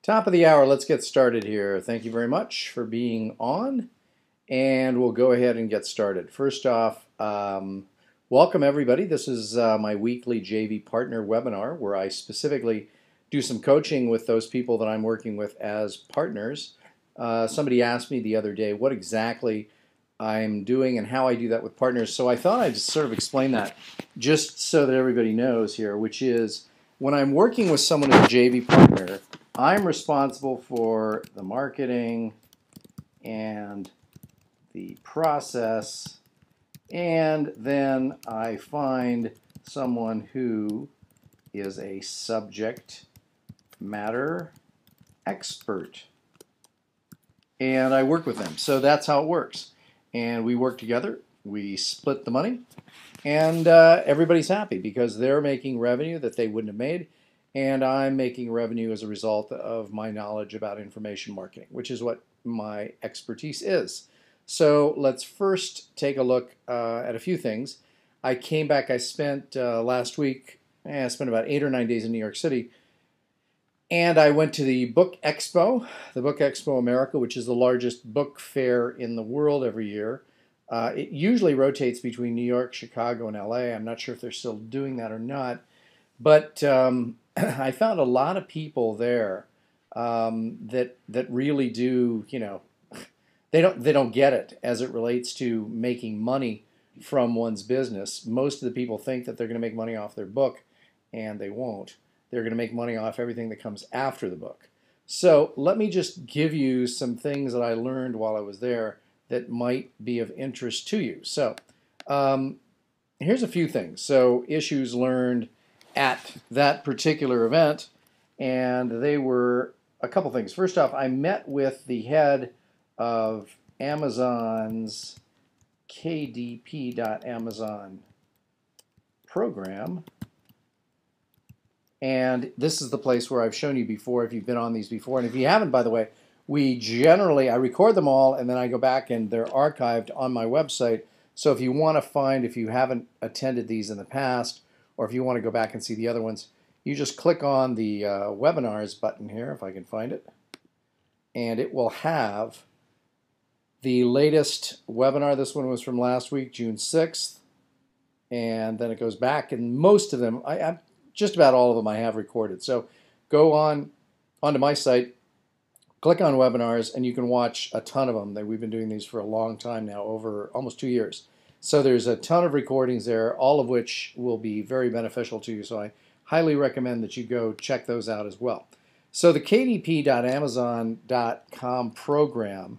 Top of the hour, let's get started here. Thank you very much for being on, and we'll go ahead and get started. First off, welcome everybody. This is my weekly JV Partner webinar where I specifically do some coaching with those people that I'm working with as partners. Somebody asked me the other day what exactly I'm doing and how I do that with partners, so I thought I'd just sort of explain that just so that everybody knows here, which is when I'm working with someone as a JV partner, I'm responsible for the marketing and the process, and then I find someone who is a subject matter expert, and I work with them. So that's how it works. And we work together, we split the money, and everybody's happy because they're making revenue that they wouldn't have made, and I'm making revenue as a result of my knowledge about information marketing, which is what my expertise is. So let's first take a look at a few things. I came back, I spent last week, I spent about 8 or 9 days in New York City, and I went to the Book Expo America, which is the largest book fair in the world every year. It usually rotates between New York, Chicago, and LA. I'm not sure if they're still doing that or not, but I found a lot of people there that really do, they don't get it as it relates to making money from one's business. Most of the people think that they're going to make money off their book, and they won't. They're going to make money off everything that comes after the book. So let me just give you some things that I learned while I was there that might be of interest to you. So here's a few things. So issues learned at that particular event, and they were a couple things. First off, I met with the head of Amazon's KDP.Amazon program. And this is the place where I've shown you before if you've been on these before. And if you haven't, by the way, I record them all and then I go back and they're archived on my website. So if you want to find, if you haven't attended these in the past, or if you want to go back and see the other ones, you just click on the webinars button here, if I can find it. And it will have the latest webinar. This one was from last week, June 6th. And then it goes back, and most of them, just about all of them I have recorded. So go onto my site, click on webinars, and you can watch a ton of them. We've been doing these for a long time now, over almost 2 years. So there's a ton of recordings there, all of which will be very beneficial to you. So I highly recommend that you go check those out as well. So the KDP.Amazon.com program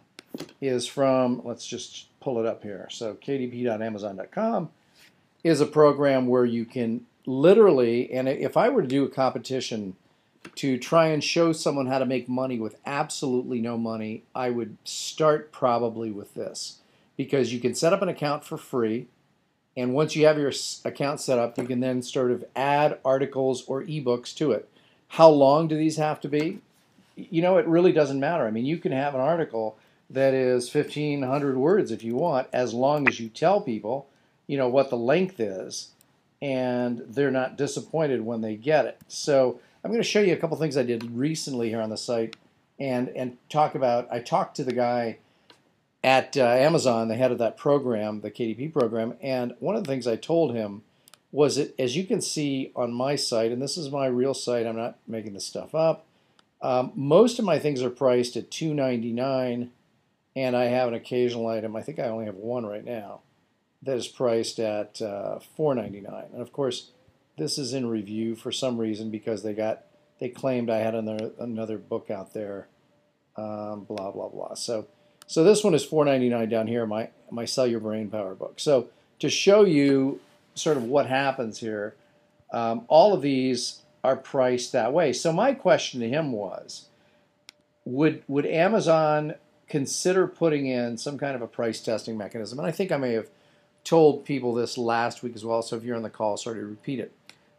is from, let's just pull it up here. So KDP.Amazon.com is a program where you can literally, and if I were to do a competition to try and show someone how to make money with absolutely no money, I would start probably with this, because you can set up an account for free, and once you have your account set up, you can then sort of add articles or ebooks to it. How long do these have to be? It really doesn't matter. I mean, you can have an article that is 1,500 words if you want, as long as you tell people, what the length is, and they're not disappointed when they get it. So I'm going to show you a couple things I did recently here on the site, and talk about. I talked to the guy at Amazon, the head of that program, the KDP program, and one of the things I told him was that, as you can see on my site, and this is my real site, I'm not making this stuff up, most of my things are priced at $2.99, and I have an occasional item, I think I only have one right now, that is priced at $4.99. And of course, this is in review for some reason because they claimed I had another book out there, blah blah blah. So this one is $4.99 down here, my Sell Your Brain Power book. So to show you sort of what happens here, all of these are priced that way. So my question to him was, would Amazon consider putting in some kind of a price testing mechanism? And I think I may have told people this last week as well, so if you're on the call, sorry to repeat it.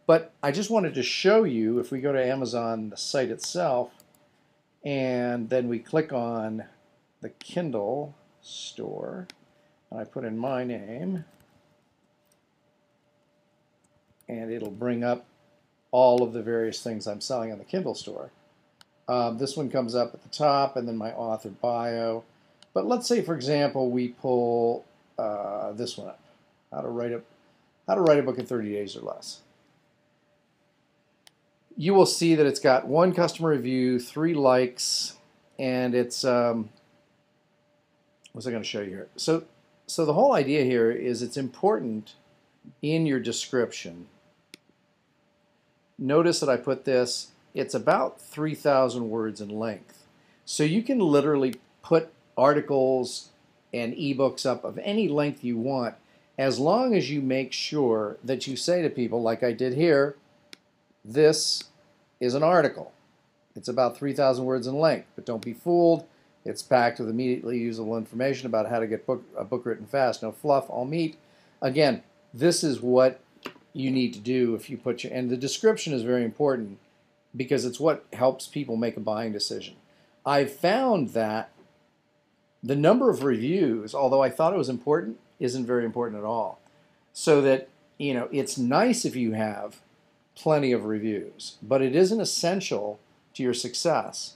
But I just wanted to show you, if we go to Amazon, the site itself, and then we click on the Kindle store, and I put in my name, and it'll bring up all of the various things I'm selling on the Kindle store. This one comes up at the top, and then my author bio. But let's say, for example, we pull this one up: how to write a book in 30 days or less. You will see that it's got 1 customer review, 3 likes, and it's what's I going to show you here? So the whole idea here is it's important in your description. Notice that I put this, it's about 3,000 words in length. So you can literally put articles and ebooks up of any length you want, as long as you make sure that you say to people, like I did here, this is an article. It's about 3,000 words in length, but don't be fooled. It's packed with immediately usable information about how to get a book written fast. No fluff, all meat. Again, this is what you need to do if you put and the description is very important because it's what helps people make a buying decision. I've found that the number of reviews, although I thought it was important, isn't very important at all. So that, it's nice if you have plenty of reviews, but it isn't essential to your success,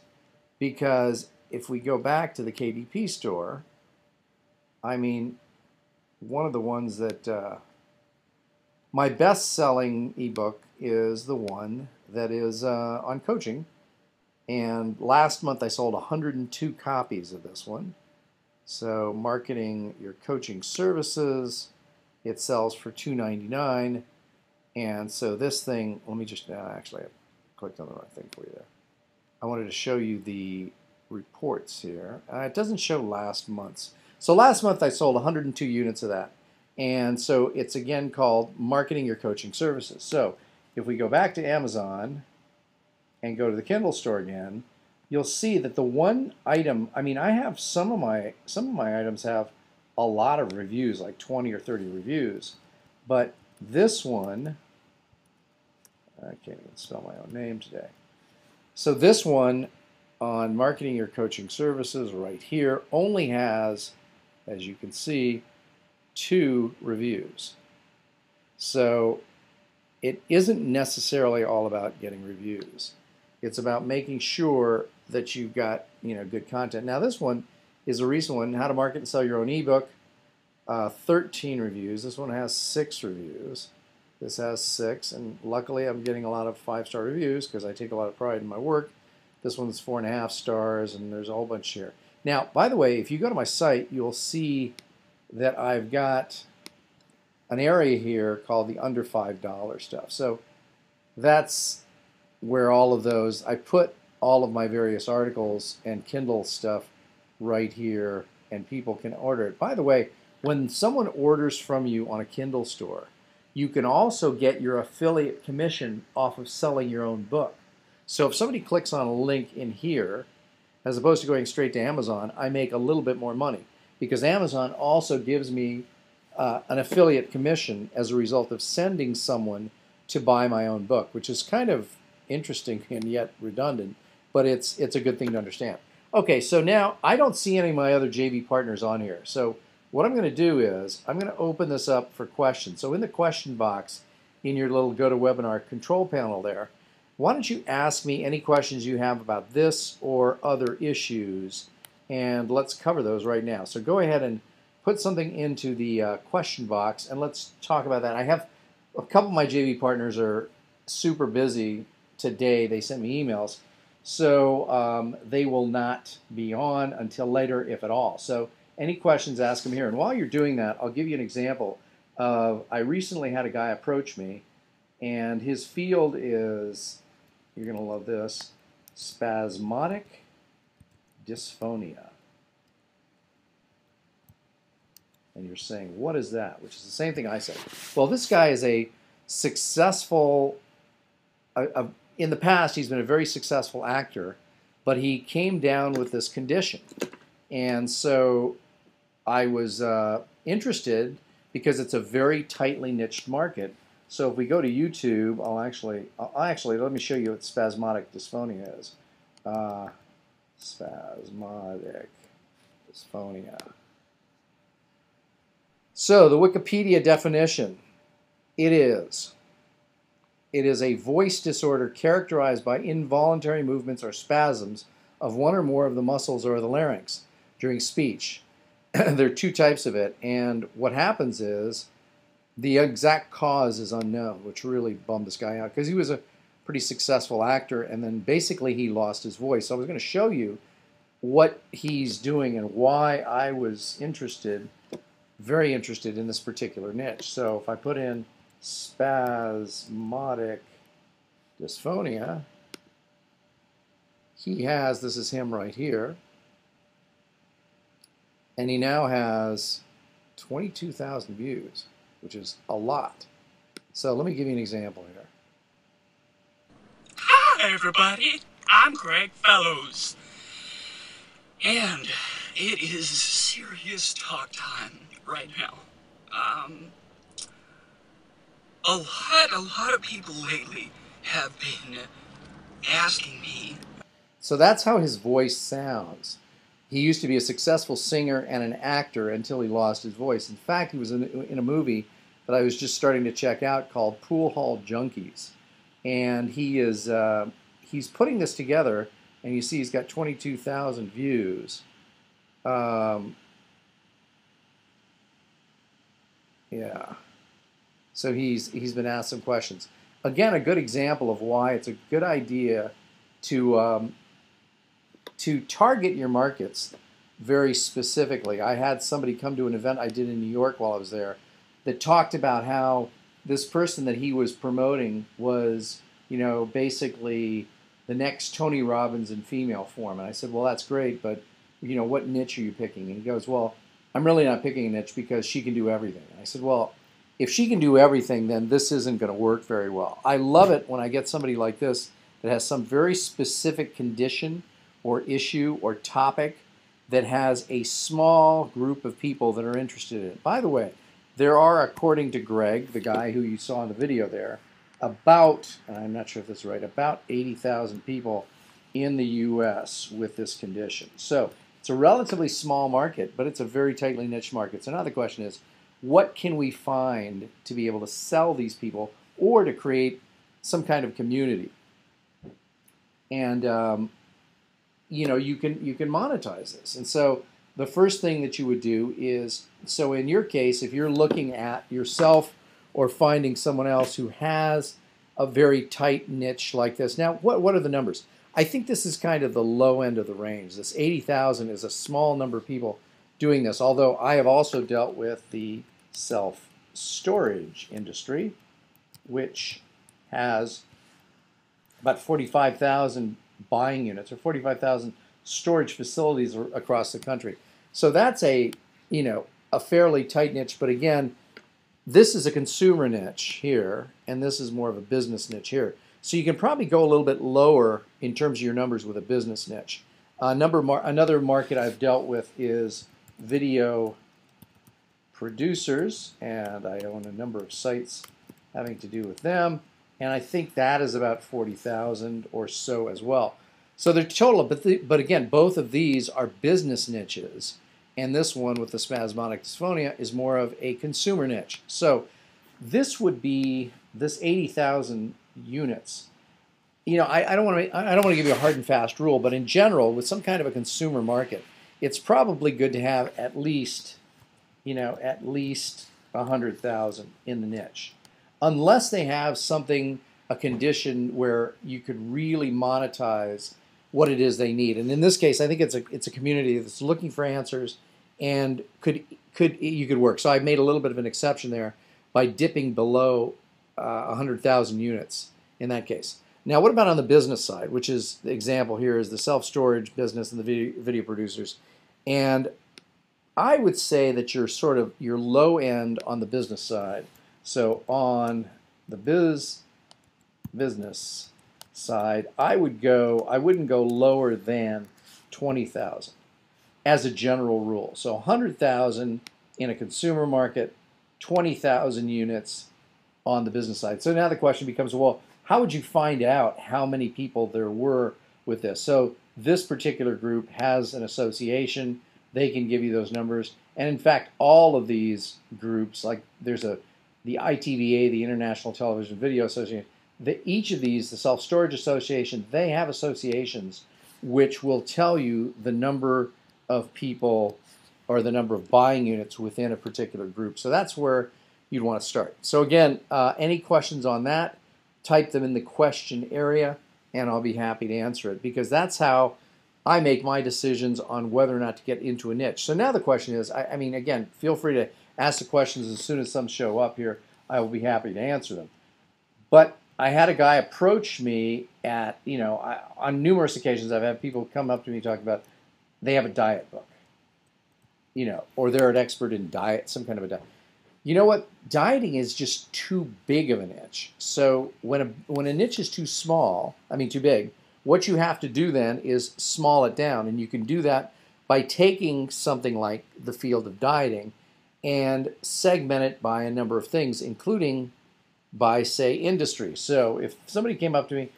because if we go back to the KDP store, one of the ones that my best-selling ebook is the one that is on coaching, and last month I sold 102 copies of this one. So marketing your coaching services, it sells for $2.99, and so this thing, let me just, actually I clicked on the right thing for you there. I wanted to show you the reports here. It doesn't show last month's. So last month I sold 102 units of that. And so it's again called Marketing Your Coaching Services. So if we go back to Amazon and go to the Kindle store again, you'll see that the one item, I have some of my items have a lot of reviews, like 20 or 30 reviews, but this one, I can't even spell my own name today. So this one on Marketing Your Coaching Services right here only has, as you can see, 2 reviews. So it isn't necessarily all about getting reviews. It's about making sure that you've got good content. Now this one is a recent one, How to Market and Sell Your Own Ebook. 13 reviews. This one has 6 reviews. This has 6, and luckily I'm getting a lot of 5-star reviews because I take a lot of pride in my work. This one's 4.5 stars, and there's a whole bunch here. Now, by the way, if you go to my site, you'll see that I've got an area here called the under $5 stuff. So that's where all of those, I put all of my various articles and Kindle stuff right here, and people can order it. By the way, when someone orders from you on a Kindle store, you can also get your affiliate commission off of selling your own book. So if somebody clicks on a link in here, as opposed to going straight to Amazon, I make a little bit more money because Amazon also gives me an affiliate commission as a result of sending someone to buy my own book, which is kind of interesting and yet redundant, but it's a good thing to understand. Okay, so now I don't see any of my other JV partners on here. So what I'm going to do is I'm going to open this up for questions. So in the question box in your little GoToWebinar control panel there, why don't you ask me any questions you have about this or other issues, and let's cover those right now. So go ahead and put something into the question box, and let's talk about that. I have a couple of my JV partners are super busy today. They sent me emails, so they will not be on until later, if at all. So any questions, ask them here. And while you're doing that, I'll give you an example of, I recently had a guy approach me, and his field is, you're going to love this, spasmodic dysphonia. And you're saying, what is that? Which is the same thing I said. Well, this guy is a successful, in the past, he's been a very successful actor, but he came down with this condition. And so I was interested because it's a very tightly niched market. So if we go to YouTube, I'll actually let me show you what spasmodic dysphonia is. Spasmodic dysphonia. So the Wikipedia definition, it is It is a voice disorder characterized by involuntary movements or spasms of one or more of the muscles or the larynx during speech. There are two types of it, and what happens is the exact cause is unknown, which really bummed this guy out because he was a pretty successful actor, and then basically he lost his voice. So I was going to show you what he's doing and why I was interested, very interested in this particular niche. So if I put in spasmodic dysphonia, he has, this is him right here, and he now has 22,000 views, which is a lot. So let me give you an example here. Hi everybody, I'm Greg Fellows, and it is serious talk time right now. A lot of people lately have been asking me. So that's how his voice sounds. He used to be a successful singer and an actor until he lost his voice. In fact, he was in a movie that I was just starting to check out called Pool Hall Junkies. And he's putting this together, and you see he's got 22,000 views. Yeah. So he's been asked some questions. Again, a good example of why it's a good idea to target your markets very specifically. I had somebody come to an event I did in New York while I was there that talked about how this person that he was promoting was, basically the next Tony Robbins in female form. And I said, well, that's great, but, what niche are you picking? And he goes, well, I'm really not picking a niche because she can do everything. And I said, well, if she can do everything, then this isn't going to work very well. I love it when I get somebody like this that has some very specific condition or issue or topic that has a small group of people that are interested in it. By the way, there are, according to Greg, the guy who you saw in the video there, about, and I'm not sure if that's right, about 80,000 people in the U.S. with this condition. So it's a relatively small market, but it's a very tightly niche market. So now the question is, what can we find to be able to sell these people or to create some kind of community? And you can monetize this. And so the first thing that you would do is, so in your case, if you're looking at yourself or finding someone else who has a very tight niche like this. Now, what are the numbers? I think this is kind of the low end of the range. This 80,000 is a small number of people doing this, although I have also dealt with the self-storage industry, which has about 45,000 buying units or 45,000 storage facilities across the country. So that's a fairly tight niche, but again, this is a consumer niche here, and this is more of a business niche here. So you can probably go a little bit lower in terms of your numbers with a business niche. Another market I've dealt with is video producers, and I own a number of sites having to do with them, and I think that is about 40,000 or so as well. So they're total, but again, both of these are business niches, and this one with the spasmodic dysphonia is more of a consumer niche. So this would be this 80,000 units. I don't want to give you a hard and fast rule, but in general, with some kind of a consumer market, it's probably good to have at least 100,000 in the niche, unless they have something, a condition where you could really monetize what it is they need. And in this case, I think it's a community that's looking for answers and you could work. So I made a little bit of an exception there by dipping below 100,000 units in that case. Now, what about on the business side, which is the example here is the self-storage business and the video producers. And I would say that you're sort of your low end on the business side. So on the business side, I wouldn't go lower than 20,000 as a general rule. So 100,000 in a consumer market, 20,000 units on the business side. So now the question becomes, well, how would you find out how many people there were with this? So this particular group has an association. They can give you those numbers. And in fact, all of these groups, like there's the ITVA, the International Television Video Association, each of these, the self-storage association, they have associations which will tell you the number of people or the number of buying units within a particular group. So that's where you'd want to start. So again, any questions on that, type them in the question area, and I'll be happy to answer it, because that's how I make my decisions on whether or not to get into a niche. So now the question is, I mean, again, feel free to ask the questions as soon as some show up here. I will be happy to answer them. But I had a guy approach me at, on numerous occasions, I've had people come up to me talking about they have a diet book, or they're an expert in diet, some kind of a diet. You know what? Dieting is just too big of a niche. So when a niche is too big, what you have to do then is small it down. And you can do that by taking something like the field of dieting and segment it by a number of things, including by, say, industry. So if somebody comes up to me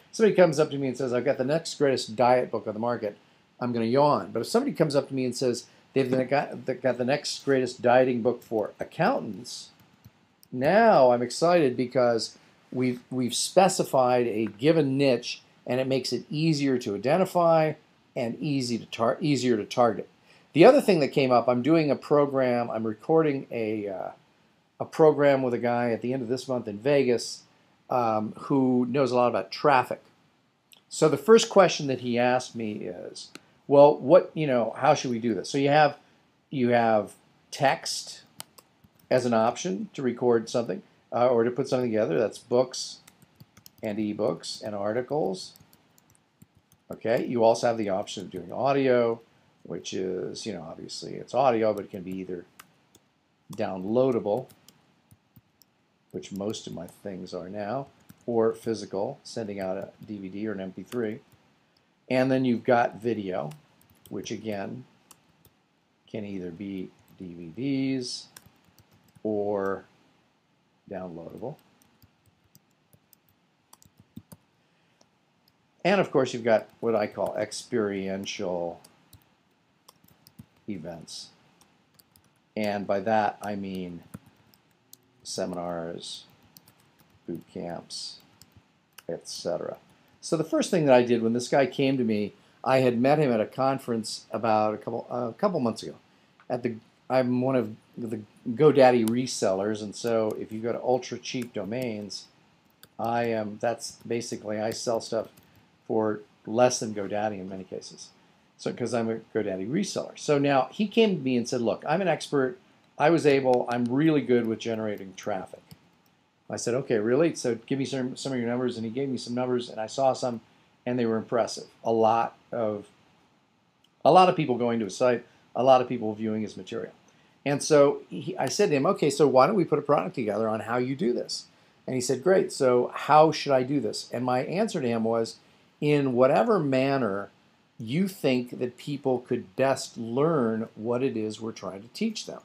and says, I've got the next greatest diet book on the market, I'm going to yawn. But if somebody comes up to me and says, they've got the next greatest dieting book for accountants, now I'm excited, because we've specified a given niche, and it makes it easier to identify and easier to target. The other thing that came up, I'm doing a program, I'm recording a program with a guy at the end of this month in Vegas who knows a lot about traffic. So the first question that he asked me is, well, how should we do this? So you have text as an option to record something or to put something together. That's books and ebooks and articles. Okay, you also have the option of doing audio, which is, obviously it's audio, but it can be either downloadable, which most of my things are now, or physical, sending out a DVD or an MP3. And then you've got video, which again can either be DVDs or downloadable. And of course, you've got what I call experiential events. And by that, I mean seminars, boot camps, etc. So the first thing that I did when this guy came to me, I had met him at a conference about a couple months ago. I'm one of the GoDaddy resellers, and so if you go to ultra cheap domains, that's basically, I sell stuff for less than GoDaddy in many cases. So because I'm a GoDaddy reseller. So now he came to me and said, look, I'm an expert. I'm really good with generating traffic. I said, okay, really? So give me some of your numbers. And he gave me some numbers, and I saw some, and they were impressive. A lot of people going to his site, a lot of people viewing his material. And so I said to him, okay, so why don't we put a product together on how you do this? And he said, great, so how should I do this? And my answer to him was, in whatever manner you think that people could best learn what it is we're trying to teach them.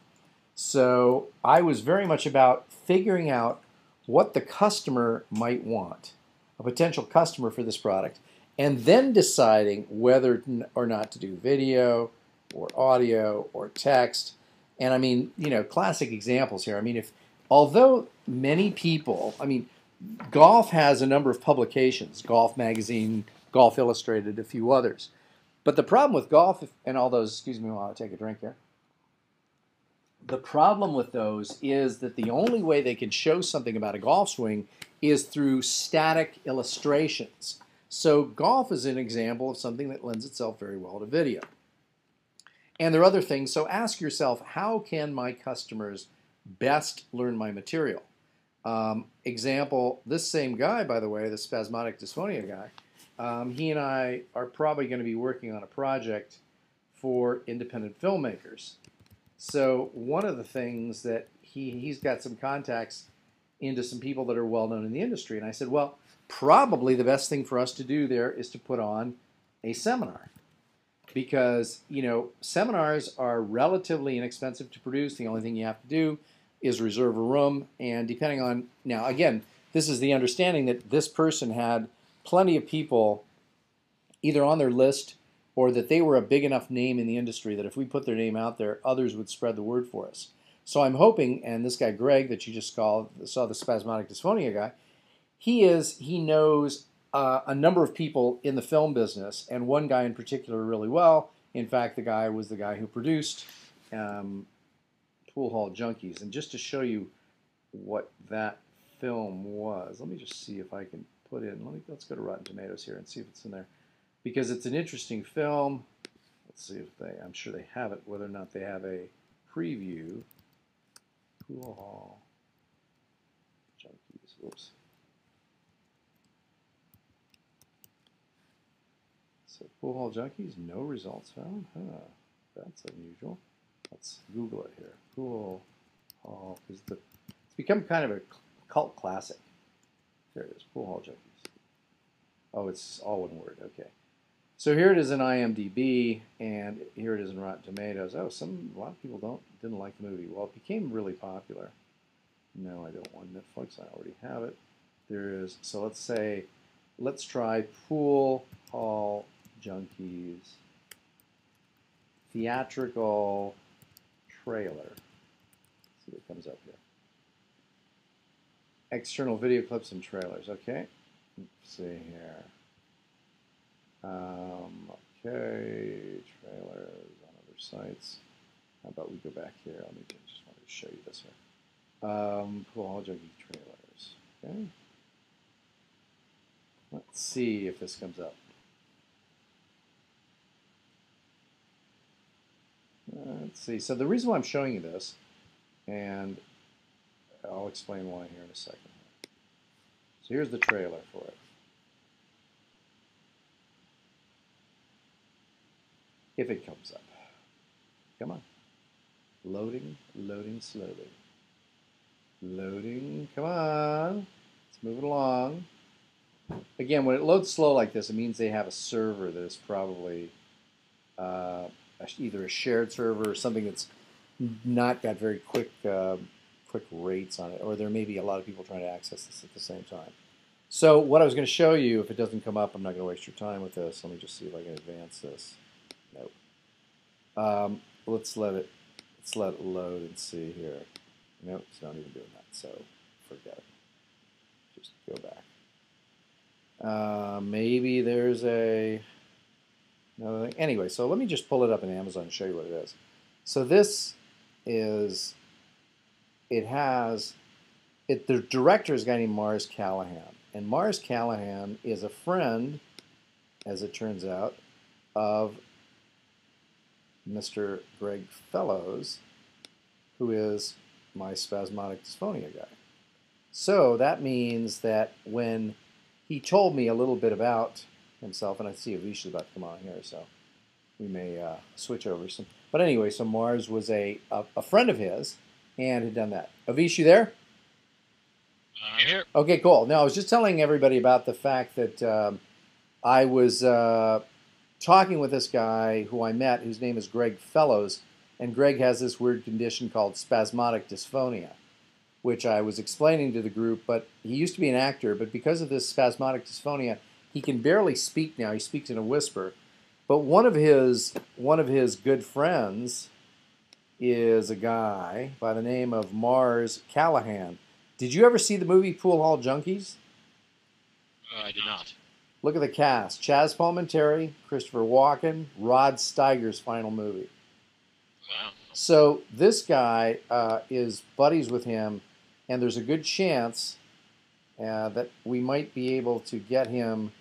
So I was very much about figuring out what the customer might want, a potential customer for this product, and then deciding whether or not to do video or audio or text. And I mean, classic examples here. I mean, although many people, Golf has a number of publications, Golf Magazine, Golf Illustrated, a few others. But the problem with golf, and all those, excuse me while I take a drink here, the problem with those is that the only way they can show something about a golf swing is through static illustrations. So golf is an example of something that lends itself very well to video. And there are other things. So ask yourself, how can my customers best learn my material? Example, this same guy, by the way, the spasmodic dysphonia guy, he and I are probably going to be working on a project for independent filmmakers. So one of the things that he's got some contacts into some people that are well known in the industry. And I said, well, probably the best thing for us to do there is to put on a seminar. Because, seminars are relatively inexpensive to produce. The only thing you have to do is reserve a room. And depending on, now again, this is the understanding that this person had plenty of people either on their list or that they were a big enough name in the industry that if we put their name out there, others would spread the word for us. So I'm hoping, and this guy Greg that you just saw the spasmodic dysphonia guy, he knows a number of people in the film business, and one guy in particular really well. In fact, the guy was the guy who produced Pool Hall Junkies. And just to show you what that film was, let me just see if I can put in. Let's go to Rotten Tomatoes here and see if it's in there, because it's an interesting film. Let's see if I'm sure they have it. Whether or not they have a preview. Pool Hall Junkies. Whoops. So Pool Hall Junkies, no results found. Huh. That's unusual. Let's Google it here. Pool Hall, because it's become kind of a cult classic. There it is. Pool Hall Junkies. Oh, it's all one word. Okay. So here it is in IMDb, and here it is in Rotten Tomatoes. Oh, a lot of people didn't like the movie. Well, it became really popular. No, I don't want Netflix. I already have it. There is. So let's try Pool Hall Junkies theatrical trailer. Let's see what comes up here. External video clips and trailers. Okay. Let's see here. Okay, trailers on other sites. How about we go back here? Let me just wanted to show you this here. Pool Hall Junkie trailers. Okay. Let's see if this comes up. Let's see. So the reason why I'm showing you this, and I'll explain why here in a second. So here's the trailer for it. If it comes up. Come on. Loading slowly. Loading, come on. Let's move it along. Again, when it loads slow like this, it means they have a server that is probably either a shared server or something that's not got very quick rates on it, or there may be a lot of people trying to access this at the same time. So what I was going to show you, if it doesn't come up, I'm not going to waste your time with this. Let me just see if I can advance this. Nope. Let's let it load and see here. Nope, it's not even doing that, so forget it. Just go back. Maybe there's another thing. Anyway, so let me just pull it up in Amazon and show you what it is. So this is, the director is a guy named Mars Callahan. And Mars Callahan is a friend, as it turns out, of Mr. Greg Fellows, who is my spasmodic dysphonia guy. So that means that when he told me a little bit about himself, and I see Avish is about to come on here, so we may switch over some. But anyway, so Mars was a friend of his and had done that. Avish, you there? I'm here. Okay, cool. Now, I was just telling everybody about the fact that I was talking with this guy who I met, whose name is Greg Fellows, and Greg has this weird condition called spasmodic dysphonia, which I was explaining to the group. But he used to be an actor, but because of this spasmodic dysphonia, he can barely speak now. He speaks in a whisper. But one of his good friends is a guy by the name of Mars Callahan. Did you ever see the movie Pool Hall Junkies? I did not. Look at the cast. Chaz Palminteri, Christopher Walken, Rod Steiger's final movie. Wow. So this guy is buddies with him, and there's a good chance that we might be able to get him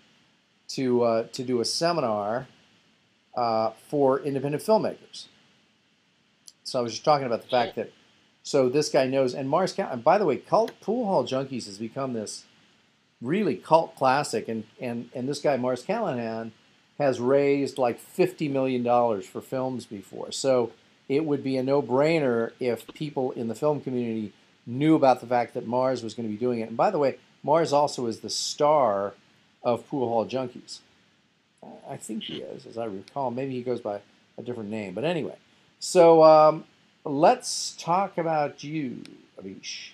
to do a seminar for independent filmmakers. So I was just talking about the fact that, so this guy knows, and and by the way, Pool Hall Junkies has become this really cult classic, and this guy, Mars Callahan, has raised like $50 million for films before. So it would be a no-brainer if people in the film community knew about the fact that Mars was going to be doing it. And by the way, Mars also is the star of Pool Hall Junkies. I think he is, as I recall. Maybe he goes by a different name. But anyway, so let's talk about you, Avish.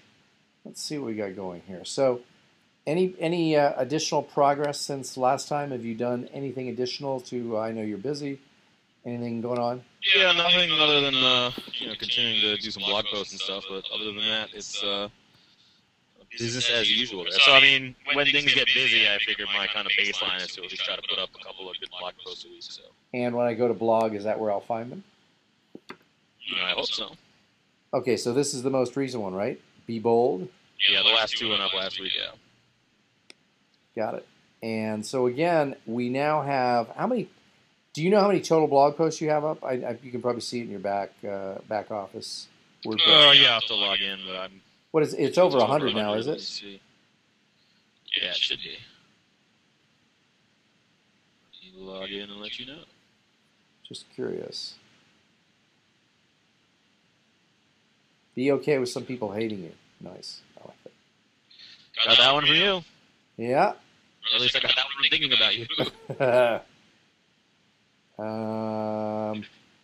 Let's see what we got going here. So any additional progress since last time? Have you done anything additional to, I know you're busy, anything going on? Yeah, nothing other than continuing to do some blog posts and stuff. But other than that, it's business as usual there. So, I mean, when things get busy, I figure my kind of baseline is to at least try to put up a couple of good blog posts a week. So, And when I go to blog, is that where I'll find them? I hope so. Okay, so this is the most recent one, right? Be Bold. Yeah, the last two went up last week, yeah. Got it. And so again, we now have how many? Do you know how many total blog posts you have up? You can probably see it in your back office. WordPress. Oh, yeah, I have to log in, but I'm. What is? It's over 100 now, is it? Yeah, it should be. Log in and let you know. Just curious. Be okay with some people hating you. Nice. I like it. Got that one for you. Yeah. Or at least I got that one from thinking about you.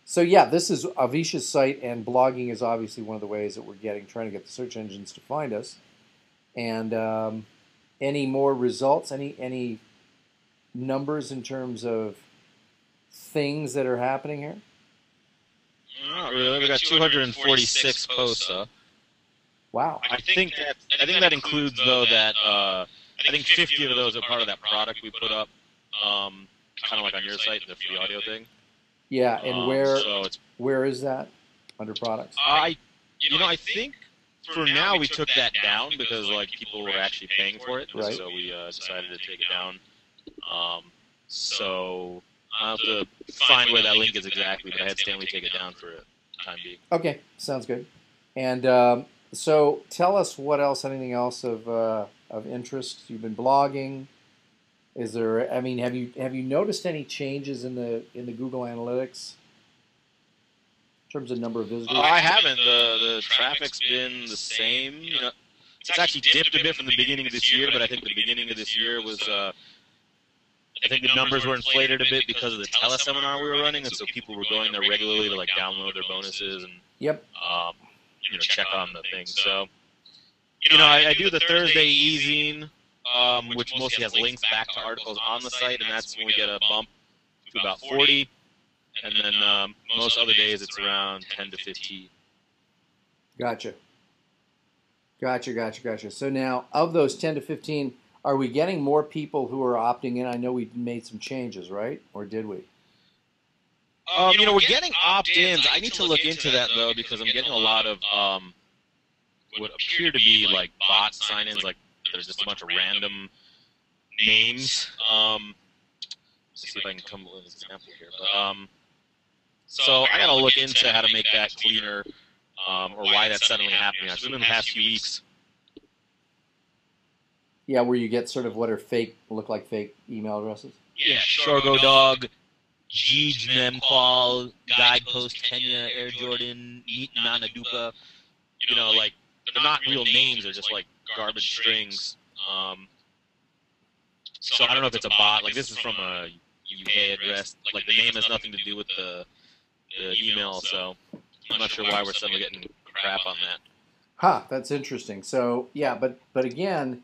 So yeah, this is Avisha's site, and blogging is obviously one of the ways that we're trying to get the search engines to find us. And any more results? Any numbers in terms of things that are happening here? Not really. We got 246 posts, though. Wow. I think that includes though that I think 50 of those are part of that product we put up, kind of like on your site, the free audio thing. Yeah, and where is that under products? I think for now we took that down because like people were actually paying for it, right. So we decided to take it down. So I'll have to find where that link is exactly, but I had Stanley take it down for a time being. Okay, sounds good. And so tell us what else, anything else of interest? You've been blogging. Is there? I mean, have you noticed any changes in the Google Analytics in terms of number of visitors? I haven't. The traffic's been the same. You know, it's actually dipped a bit from the beginning of this year, but I think the beginning of this year was. I think the numbers were inflated a bit because of the teleseminar we were running, and so people were going there regularly to like download their bonuses and check on the thing. So, I do the Thursday e-zine, which mostly has links back to articles on the site, and that's when we get a bump to about 40. And then most other days it's around 10 to 15. Gotcha. So now, of those 10 to 15, are we getting more people who are opting in? I know we made some changes, right? Or did we? We're getting opt-ins. I need to look into that, though, because I'm getting a lot of what appear to be, like, bot sign-ins. Like, there's just a bunch of random names. Let's see if I can come up with an example here. But, so I got to look into how to make that cleaner or why that's suddenly happening. I've been in the past few weeks. Yeah, where you get sort of what are look like fake email addresses? Yeah, Shorgo Dog, Jeej Nemqual, Guidepost, Kenya, Air Jordan, Neat Nana Dupa. Like, they're not real names, they're just like garbage strings. So I don't know if it's a bot. Like, this is from a UK address. Like, the name has nothing to do with the email, so I'm not sure why we're suddenly getting crap on that. That's interesting. So, yeah, but again...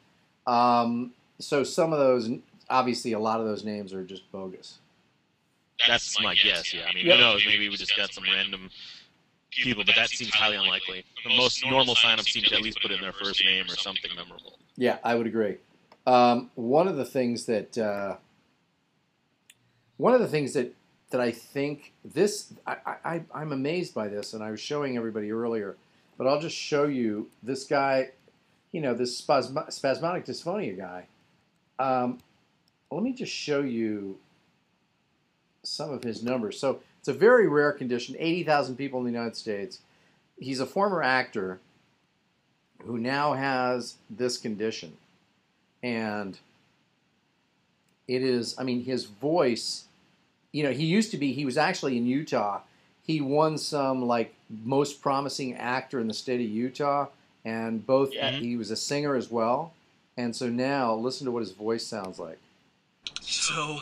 so some of those, obviously a lot of those names are just bogus. That's my guess, yeah. I mean, who knows? Maybe we just got some random people, but that seems highly unlikely. The most normal sign-ups seem to at least put in their first name or something memorable. Yeah, I would agree. One of the things that I think this, I'm amazed by this, and I was showing everybody earlier, but I'll just show you this guy. This spasmodic dysphonia guy. Let me just show you some of his numbers. So it's a very rare condition, 80,000 people in the United States. He's a former actor who now has this condition. And it is, I mean, his voice, he was actually in Utah. He won some, like, most promising actor in the state of Utah. And he was a singer as well. And so now, listen to what his voice sounds like. So,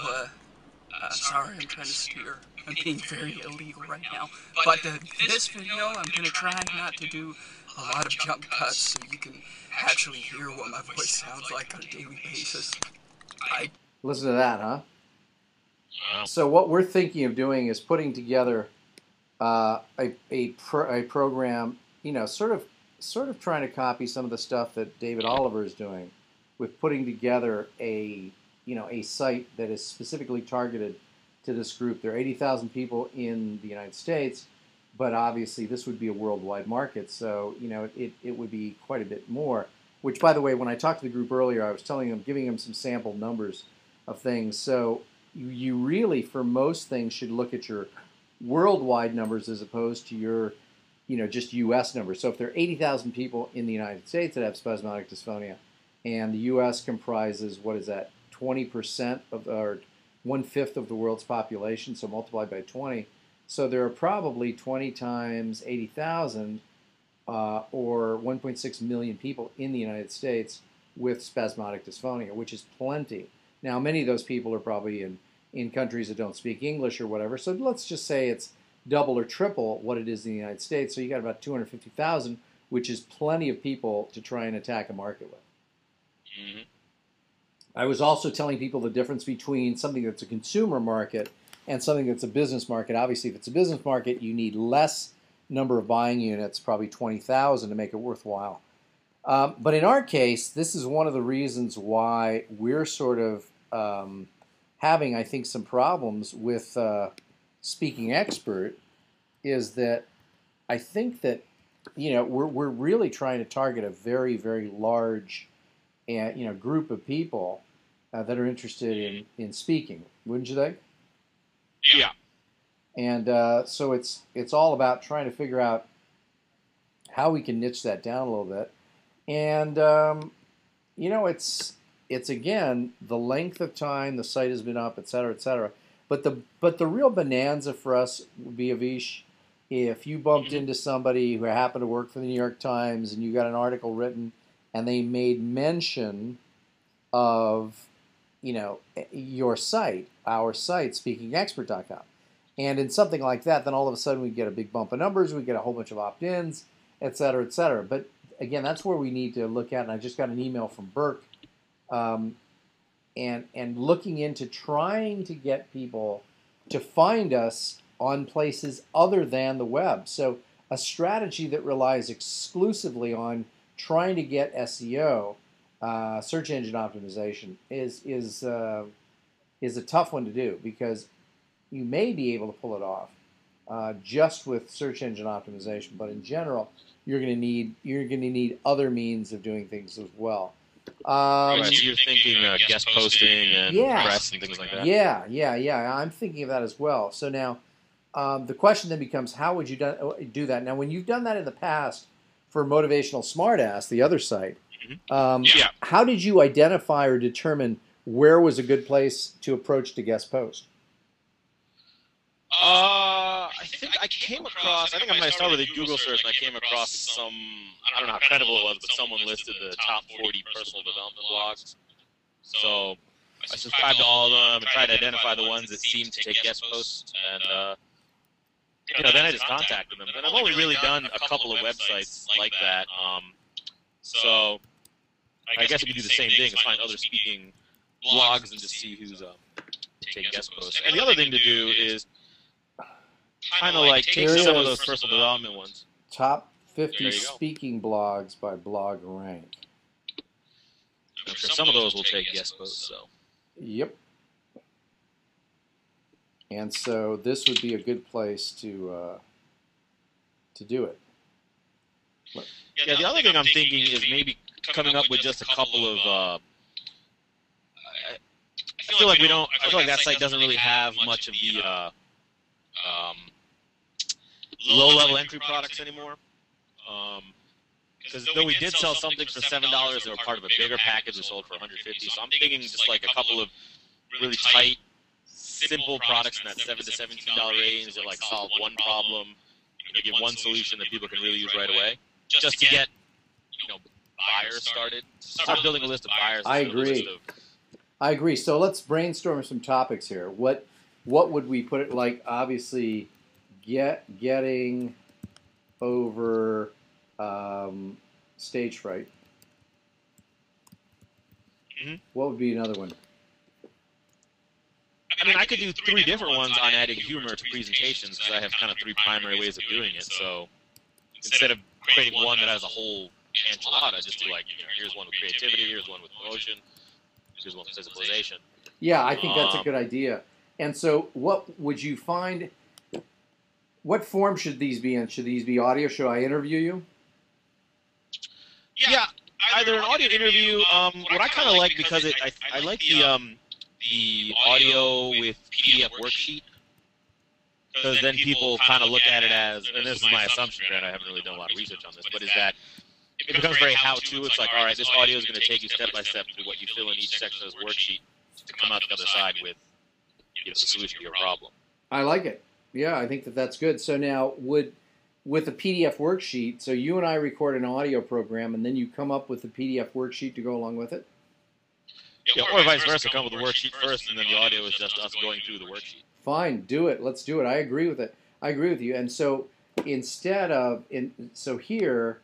sorry, I'm trying to steer. I'm being very illegal right now. But this video, I'm going to try not to do a lot of jump cuts so you can actually hear what my voice sounds like on a daily basis. Listen to that, huh? Wow. So what we're thinking of doing is putting together a program, sort of sort of trying to copy some of the stuff that David Oliver is doing with putting together a site that is specifically targeted to this group. There are 80,000 people in the United States, but obviously this would be a worldwide market, so it would be quite a bit more. Which, by the way, when I talked to the group earlier, I was giving them some sample numbers of things. So you really, for most things, should look at your worldwide numbers as opposed to your, just U.S. numbers. So if there are 80,000 people in the United States that have spasmodic dysphonia, and the U.S. comprises, 20% of, or 1/5 of the world's population, so multiplied by 20. So there are probably 20 times 80,000, or 1.6 million people in the United States with spasmodic dysphonia, which is plenty. Now, many of those people are probably in countries that don't speak English or whatever, so let's just say it's double or triple what it is in the United States, so you got about 250,000, which is plenty of people to try and attack a market with. Mm-hmm. I was also telling people the difference between something that's a consumer market and something that's a business market. Obviously, if it's a business market, you need less number of buying units, probably 20,000, to make it worthwhile. But in our case, this is one of the reasons why we're sort of having, I think, some problems with Speaking Expert, is that I think that we're really trying to target a very, very large group of people that are interested in speaking. Wouldn't you think? Yeah. And so it's all about trying to figure out how we can niche that down a little bit. And it's again the length of time the site has been up, et cetera, et cetera. But the real bonanza for us would be, Avish, if you bumped into somebody who happened to work for the New York Times and you got an article written and they made mention of your site, our site, speakingexpert.com. And in something like that, then all of a sudden we get a big bump of numbers, we get a whole bunch of opt-ins, et cetera, et cetera. But again, that's where we need to look at, and I just got an email from Burke, and looking into trying to get people to find us on places other than the web. So a strategy that relies exclusively on trying to get SEO, search engine optimization, is a tough one to do, because you may be able to pull it off just with search engine optimization, but in general, you're going to need other means of doing things as well. Right, so you're thinking guest posting and press and things like that? Yeah. I'm thinking of that as well. So now the question then becomes, how would you do that? Now, when you've done that in the past for Motivational Smartass, the other site, how did you identify or determine where was a good place to approach to guest post? I think I came across, I think I might have started with a Google search, and I came across some, I don't know how credible it was, but someone listed the top 40 personal development blogs. So I subscribed to all of them and tried to identify the ones that seemed to take guest posts, and then I just contacted them. And I've only really done a couple of websites like that. So I guess we could do the same thing, is find other speaking blogs and just see who's taking guest posts. And the other thing to do is kind of like take some of those personal development ones. Top 50 speaking blogs by Blog Rank. I'm sure some of those will take guest posts. So. Yep. And so this would be a good place to do it. Yeah, the other thing I'm thinking is maybe coming up with just a couple of. I feel like that site doesn't really have much of the low-level entry products anymore. Because though we did sell something for $7, they were part of a bigger package we sold for $150. So I'm thinking just like a couple of really tight, simple products in that $7 to $17 range that like solve one problem, give one solution that people can really use right away, just to get buyers started. Start building a list of buyers. I agree. So let's brainstorm some topics here. What would we put it like? Obviously, getting over stage fright. Mm-hmm. What would be another one? I mean, I could do 3 different ones on adding humor to presentations, because I have kind of 3 primary ways of doing it. So instead of creating one that has a whole enchilada, just to like, here's one with creativity, here's one with emotion, here's one with physicalization. Yeah, I think that's a good idea. And so, what would you find? What form should these be in? Should these be audio? Should I interview you? Yeah, either an audio interview. What I kind of like, because I like the audio with PDF worksheet, because then people kind of look at it as, and this is my assumption, Grant, I haven't really done a lot of research on this, but is that it becomes very how-to. It's like, all right, this audio is going to take you step by step through what you fill in each section of this worksheet to come out the other side with the solution to your problem. I like it. Yeah, I think that that's good. So now, with a PDF worksheet, so you and I record an audio program, and then you come up with a PDF worksheet to go along with it? Yeah, or vice versa, come with the worksheet first, and then the audio is just us going through the worksheet. Fine, do it. Let's do it. I agree with it. I agree with you. And so instead of, so here,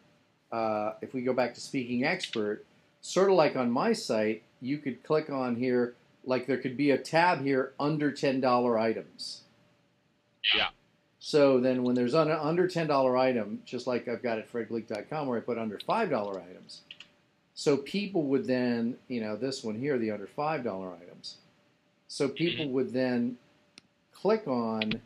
if we go back to Speaking Expert, sort of like on my site, you could click on here, like there could be a tab here under $10 items. Yeah. So then when there's an under $10 item, just like I've got at fredgleeck.com where I put under $5 items, so people would then, this one here, the under $5 items. So people would then click on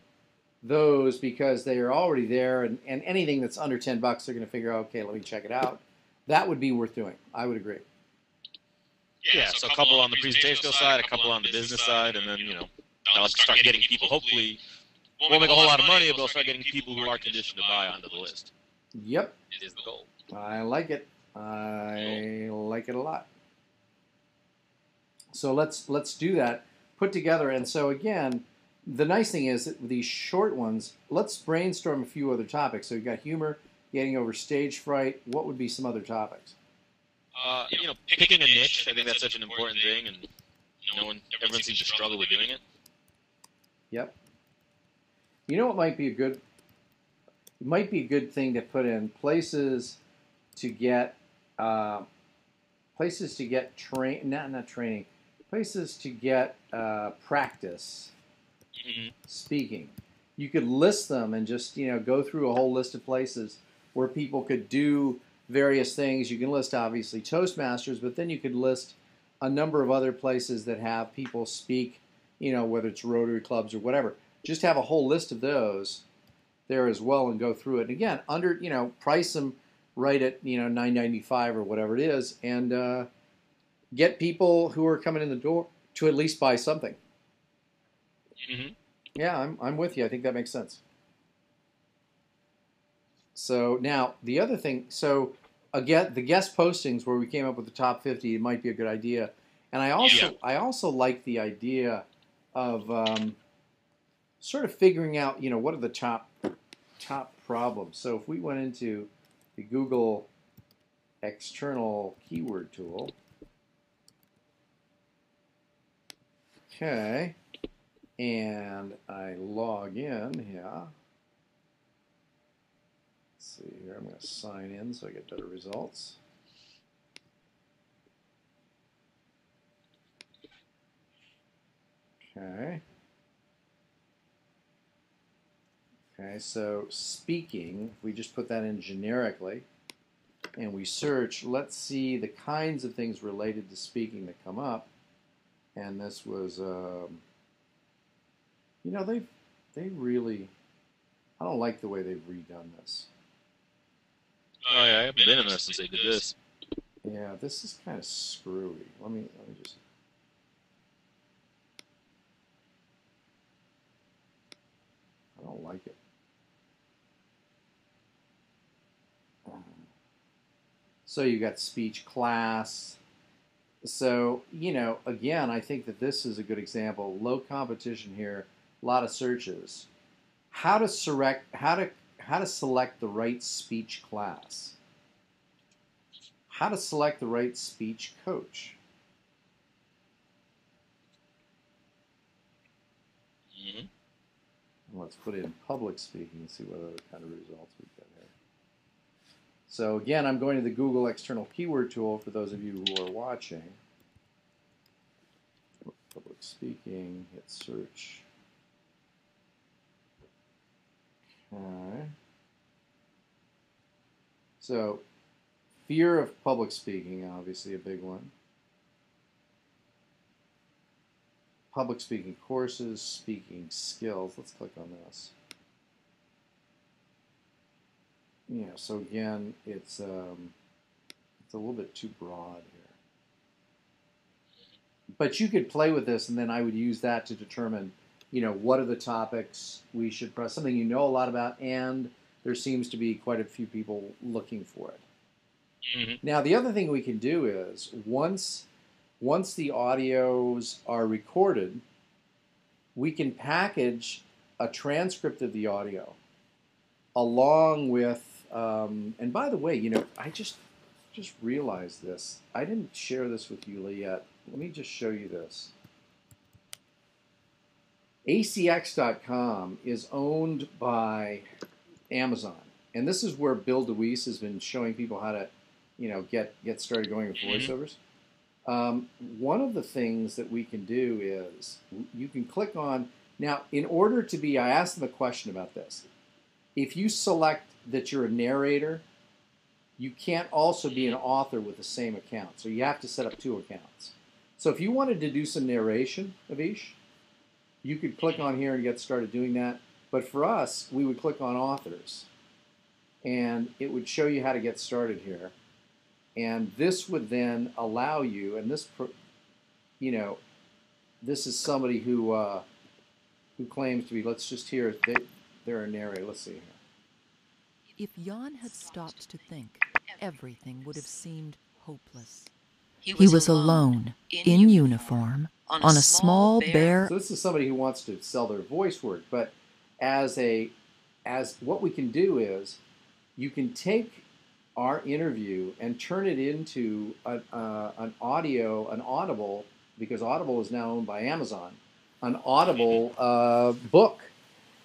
those because they are already there, and anything that's under $10, they're going to figure out, okay, let me check it out. That would be worth doing. I would agree. Yeah, so a couple on the presentational side, a couple on the business side, and then, they'll start getting people, hopefully, won't make a whole lot of money, but they'll start getting people who are conditioned to buy onto the list. Yep. It is the goal. I like it. I like it a lot. So let's do that. Put together, and so again, the nice thing is that with these short ones, let's brainstorm a few other topics. So you've got humor, getting over stage fright. What would be some other topics? Picking a niche. I think that's such an important thing, and everyone seems to struggle with doing it. Yep. You know what might be a good thing to put in places to get places to get practice speaking. You could list them and just go through a whole list of places where people could do various things. You can list obviously Toastmasters, but then you could list a number of other places that have people speak, whether it's Rotary clubs or whatever. Just have a whole list of those there as well and go through it. And again, price them right at $9.95 or whatever it is, and get people who are coming in the door to at least buy something. Yeah, I'm with you. I think that makes sense. So now the other thing, again, the guest postings where we came up with the top 50, it might be a good idea. And I also like the idea of sort of figuring out, what are the top problems. So if we went into the Google external keyword tool, okay, and I log in here. Let's see here, I'm going to sign in so I get better results. Okay. Okay, so speaking, if we just put that in generically, and we search, let's see the kinds of things related to speaking that come up. And this was, they really, I don't like the way they've redone this. Oh yeah, I haven't been in there since they did this. Yeah, this is kind of screwy. Let me just. I don't like it. So you got speech class. So, again, I think that this is a good example. Low competition here, a lot of searches. How to select the right speech class. How to select the right speech coach. Let's put in public speaking and see what other kind of results we get here. So again, I'm going to the Google external keyword tool for those of you who are watching. Public speaking, hit search. Okay. So, fear of public speaking, obviously a big one. Public speaking courses, speaking skills. Let's click on this. Yeah, so again, it's a little bit too broad here. But you could play with this, and then I would use that to determine, what are the topics we should press, something you know a lot about, and there seems to be quite a few people looking for it. Mm-hmm. Now, the other thing we can do is, once the audios are recorded, we can package a transcript of the audio along with, and by the way, I just realized this. I didn't share this with you yet. Let me just show you this. ACX.com is owned by Amazon, and this is where Bill DeWeese has been showing people how to, get started going with voiceovers. One of the things that we can do is you can click on, now in order to be, I asked them a question about this. If you select that you're a narrator, you can't also be an author with the same account. So you have to set up 2 accounts. So if you wanted to do some narration, Avish, you could click on here and get started doing that. But for us, we would click on authors, and it would show you how to get started here. And this would then allow you, and this, this is somebody who claims to be, let's just hear, they're a narrator. Let's see here. If Jan had stopped to think, everything would have seemed hopeless. He was alone, in uniform, on a small, bare... So this is somebody who wants to sell their voice work, but as what we can do is, you can take our interview and turn it into an Audible, because Audible is now owned by Amazon, an Audible book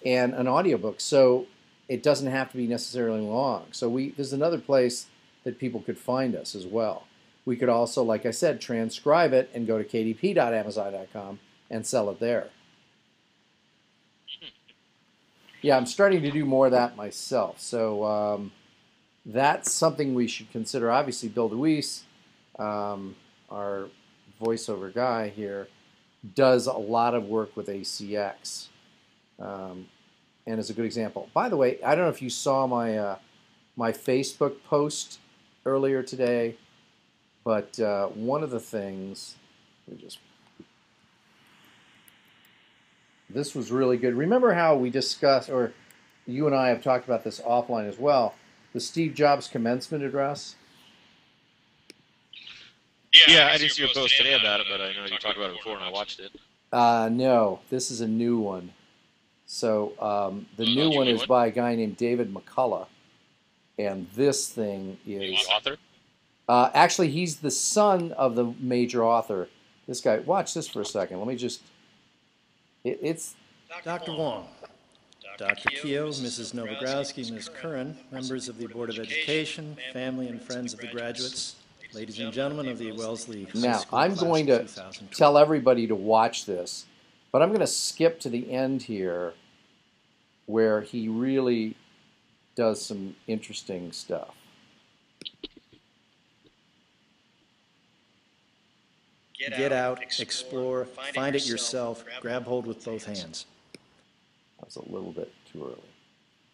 and an audiobook. So it doesn't have to be necessarily long. So there's another place that people could find us as well. We could also, like I said, transcribe it and go to kdp.amazon.com and sell it there. Yeah, I'm starting to do more of that myself. So that's something we should consider. Obviously, Bill DeWeese, our voiceover guy here, does a lot of work with ACX, and is a good example. By the way, I don't know if you saw my Facebook post earlier today, but one of the things, this was really good. Remember how we discussed, or you and I have talked about this offline as well, the Steve Jobs commencement address? Yeah, I didn't see your post today about it, but I know you talked about it before and I watched it. No, this is a new one. So the new one is by a guy named David McCullough, and this thing is... The author? Actually, he's the son of the major author. This guy, watch this for a second. Let me just... It's... Dr. Wong, Dr. Keogh, Mrs. Novogrowski, Ms. Curran, members of the Board of Education, family and friends of the graduates, ladies and gentlemen of the Wellesley High Now, School I'm going to tell everybody to watch this, but I'm going to skip to the end here where he really does some interesting stuff. Get out, explore, find it yourself, grab hold with both hands. That was a little bit too early.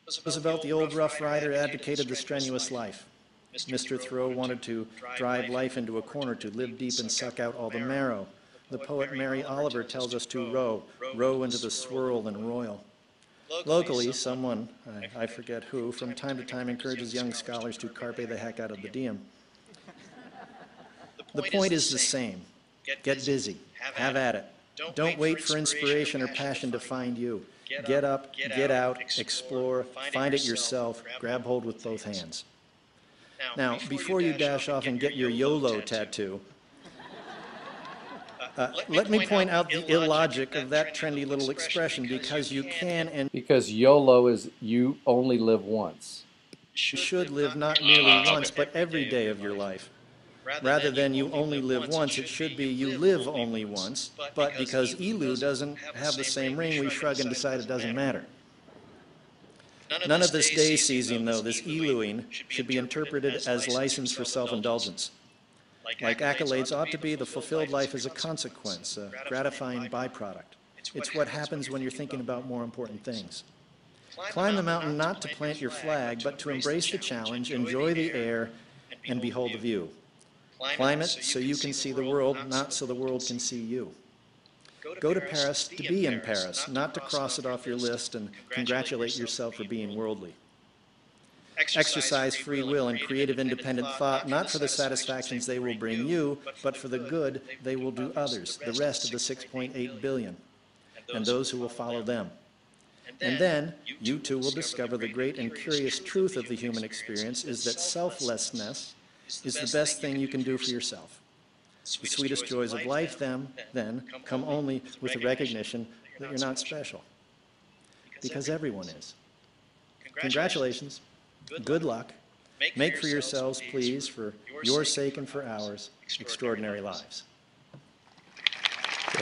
It was about the old Rough Rider advocated the strenuous life. Mr. Thoreau wanted to drive life into a corner, to live deep and suck out all the marrow. The poet Mary Oliver tells us to row, row into the swirl and roil. Locally, someone, I forget who, from time to time encourages young scholars to carpe the heck out of the diem. The point is the same. Get busy. Have at it. Don't wait for inspiration or passion to find you. Get up, get out, explore, find it yourself, grab hold with both hands. Now, before you dash off and get your YOLO tattoo, let me point out the illogic of that trendy little expression, because you can and... Because YOLO is you only live once. You should live not merely once, but every day of your life. Rather than you only live once, it should be you live only once, but because ELU doesn't have the same ring, we shrug and decide it doesn't matter. None of this day seizing, though, this elewing, should be interpreted as license for self-indulgence. Like accolades ought to be, the fulfilled life is a consequence, a gratifying byproduct. It's what happens when you're thinking about more important things. Climb the mountain not to plant your flag, but to embrace the challenge, enjoy the air, and behold the view. Climb it so you can see the world, not so the world can see you. Go to Paris to be in Paris, not to cross it off your list and congratulate yourself for being worldly. Exercise free will and creative independent thought, not for the satisfactions they will bring you, but for the good they will do others, the rest of the 6.8 billion, and those who will follow them. And then, you too will discover the great and curious truth of the human experience is that selflessness is the best thing you can do for yourself. The sweetest joys of life, then, come only with the recognition that you're not special, because everyone is. Congratulations. Good luck. Make for yourselves, please, for your sake and for ours, extraordinary lives.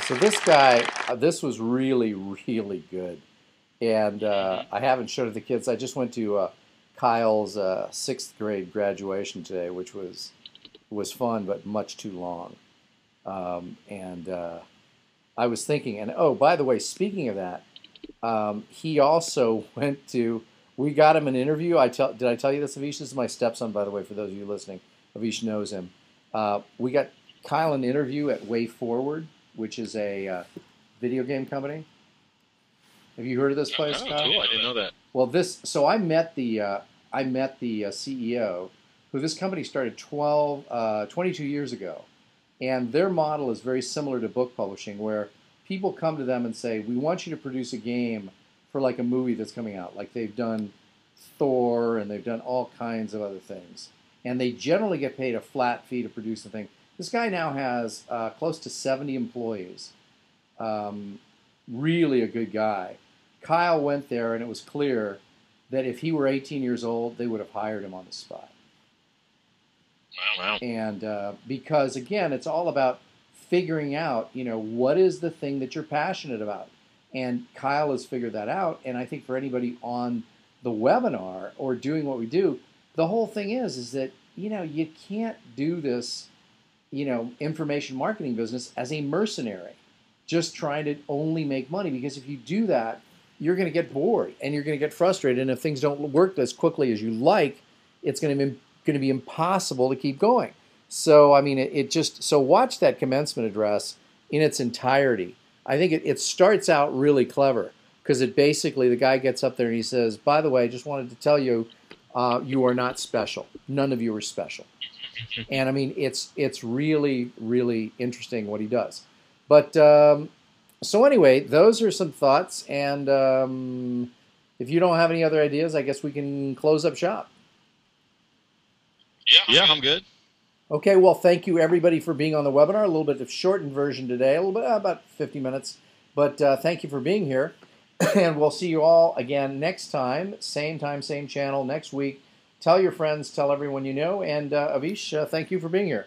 So this guy, this was really, really good. And I haven't showed it to the kids. I just went to Kyle's 6th grade graduation today, which was fun, but much too long. I was thinking, and oh, by the way, speaking of that, he also went to, we got him an interview. Did I tell you this, Avish? This is my stepson, by the way, for those of you listening. Avish knows him. We got Kyle an interview at Way Forward, which is a video game company. Have you heard of this place, Kyle? Cool. I didn't know that. Well, so I met the CEO, who this company started 22 years ago, and their model is very similar to book publishing, where people come to them and say, "We want you to produce a game for like a movie that's coming out." Like they've done Thor and they've done all kinds of other things, and they generally get paid a flat fee to produce the thing. This guy now has close to 70 employees. Really a good guy. Kyle went there, and it was clear that if he were 18 years old, they would have hired him on the spot. Wow. And because, again, it's all about figuring out, what is the thing that you're passionate about. And Kyle has figured that out. And I think for anybody on the webinar or doing what we do, the whole thing is that, you can't do this, information marketing business as a mercenary, just trying to only make money. Because if you do that, you're going to get bored and you're going to get frustrated. And if things don't work as quickly as you like, it's going to be impossible to keep going. So, I mean, so watch that commencement address in its entirety. I think it starts out really clever because it basically, the guy gets up there and he says, "By the way, I just wanted to tell you, you are not special. None of you are special." And I mean, it's really, really interesting what he does. But so anyway, those are some thoughts. And if you don't have any other ideas, I guess we can close up shop. Yeah, I'm good. Okay, well, thank you everybody for being on the webinar. A little bit of shortened version today, a little bit about 50 minutes. But thank you for being here. And we'll see you all again next time, same channel next week. Tell your friends, tell everyone you know. And Avish, thank you for being here.